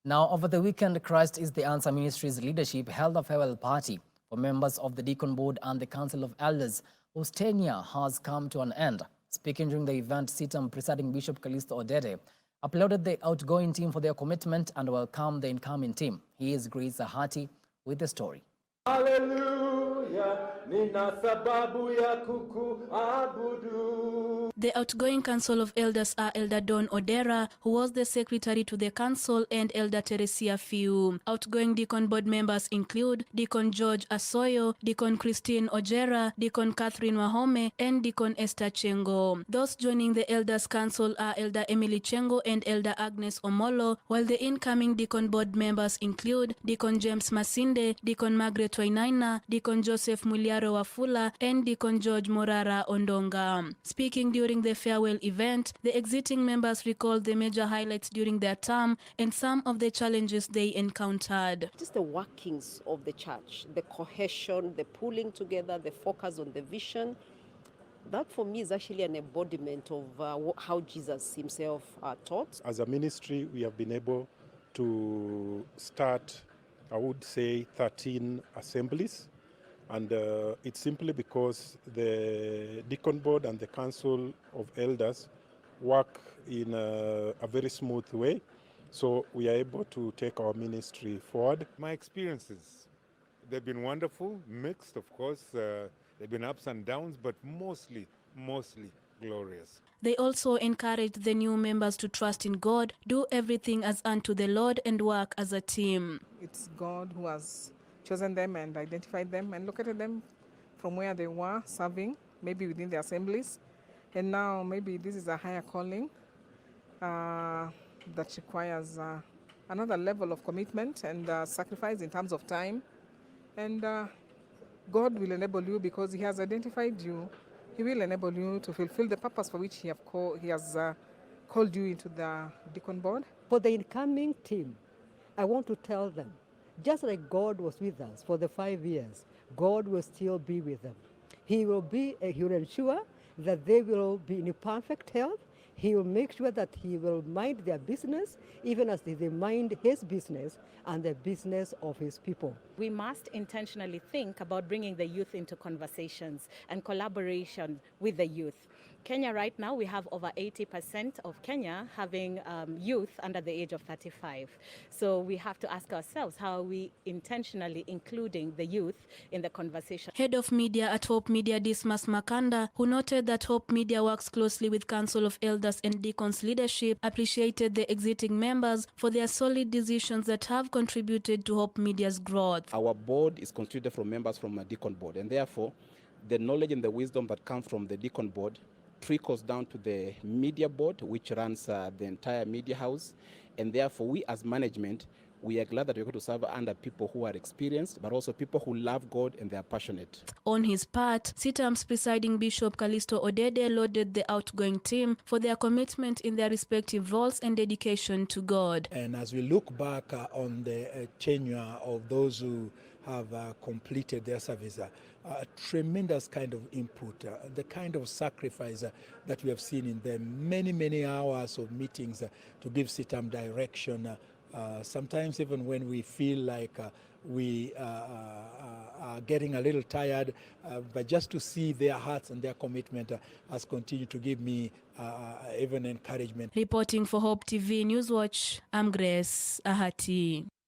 Now, over the weekend, Christ is the Answer Ministries leadership held a farewell party for members of the Deacon Board and the Council of Elders, whose tenure has come to an end. Speaking during the event, CITAM presiding Bishop Callisto Odede applauded the outgoing team for their commitment and welcomed the incoming team. Here's Grace Ahati with the story. Hallelujah, nina sababu ya kukuabudu. The outgoing Council of Elders are Elder Don Odera, who was the secretary to the council, and Elder Teresia Fiu. Outgoing Deacon Board members include Deacon George Asoyo, Deacon Christine Ojera, Deacon Catherine Wahome, and Deacon Esther Chengo. Those joining the Elders Council are Elder Emily Chengo and Elder Agnes Omolo, while the incoming Deacon Board members include Deacon James Masinde, Deacon Margaret Wainaina, Deacon Joseph Muliaro Wafula, and Deacon George Morara Ondonga. Speaking during the farewell event, the exiting members recalled the major highlights during their term and some of the challenges they encountered. Just the workings of the church, the cohesion, the pulling together, the focus on the vision. That for me is actually an embodiment of how Jesus himself taught. As a ministry, we have been able to start, I would say, 13 assemblies. And it's simply because the Deacon Board and the Council of Elders work in a very smooth way. So we are able to take our ministry forward. My experiences, they've been wonderful, mixed, of course. They've been ups and downs, but mostly glorious. They also encouraged the new members to trust in God, do everything as unto the Lord, and work as a team. It's God who has chosen them and identified them and located them from where they were serving, maybe within the assemblies. And now maybe this is a higher calling that requires another level of commitment and sacrifice in terms of time. And God will enable you because he has identified you. He will enable you to fulfill the purpose for which he has called you into the Deacon Board. For the incoming team, I want to tell them, just like God was with us for the 5 years, God will still be with them. He will ensure that they will be in perfect health. He will make sure that he will mind their business, even as they mind his business and the business of his people. We must intentionally think about bringing the youth into conversations and collaboration with the youth. Kenya right now, we have over 80% of Kenya having youth under the age of 35. So we have to ask ourselves, how are we intentionally including the youth in the conversation? Head of Media at Hope Media, Dismas Makanda, who noted that Hope Media works closely with Council of Elders and Deacons leadership, appreciated the exiting members for their solid decisions that have contributed to Hope Media's growth. Our board is constituted from members from a Deacon Board, and therefore the knowledge and the wisdom that comes from the Deacon Board trickles down to the media board, which runs the entire media house. And therefore, we as management, we are glad that we're going to serve under people who are experienced, but also people who love God and they are passionate. On his part, CITAM's presiding Bishop Callisto Odede lauded the outgoing team for their commitment in their respective roles and dedication to God. And as we look back on the tenure of those who have completed their service, a tremendous kind of input, the kind of sacrifice that we have seen in them, many hours of meetings to give CITAM direction. Sometimes even when we feel like we are getting a little tired, but just to see their hearts and their commitment has continued to give me even encouragement. Reporting for Hope TV Newswatch, I'm Grace Ahati.